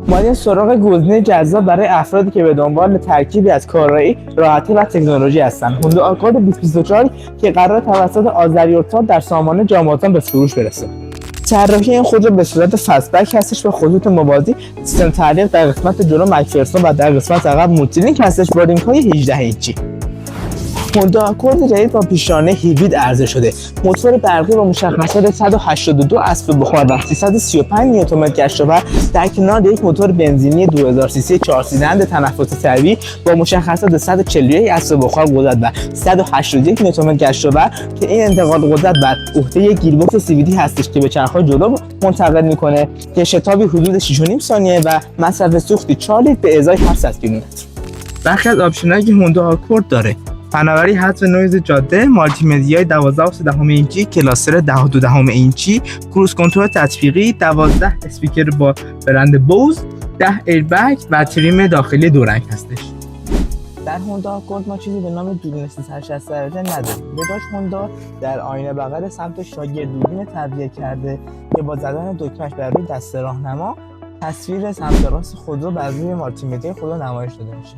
اومدیم سراغ گزینه جذاب برای افرادی که به دنبال ترکیبی از کارایی، راحتی و تکنولوژی هستن. هوندای آکورد 2024 که قرار توسط آذریوردسال در سامانه جاماتان به فروش برسه. طراحی این خودرو به صورت فستبک هستش با خطوط موازی، سیستم تعلیق در قسمت جلو مک‌فرسون و در قسمت عقب مولتیلینک هستش با رینگ‌های 18 اینچی. هوندا آکورد جدید با پیشرانه هیبرید عرضه شده. موتور برقی با مشخصات 182 اسب بخار و 335 نیوتنمتر گشت‌آور در کنار یک موتور بنزینی 2000 سی سی 4 سیلندر تنفس سریع با مشخصات 141 اسب بخار قدرت و 181 نیوتنمتر گشت‌آور که این انتقال قدرت بر عهده یک گیربکس CVT هستش که به چرخ‌های جلو منتقل می‌کنه که شتابی حدود 6.5 ثانیه و مصرف سوختی 4 لیتر به ازای 700 کیلومتر. برخی از آپشن‌هایی که هوندا آکورد داره: فناوری حذف نویز جاده، مالتی مدیای 12.3 اینچی، کلاسر 10.2 اینچی، کروز کنترل تطبیقی، 12 اسپیکر با برند بوز، 10 ایربگ و تریم داخلی دو رنگ هستش. در هوندا آکورد ما چیزی به نام دوربین 360 درجه نداریم. به جاش هوندا در آینه بغل سمت شاگرد دوربین تبدیل کرده که با زدن دکمه‌اش بر روی دست راهنما تصویر سمت راست خودرو بر روی مالتی مدیای خودرو نمایش داده میشه.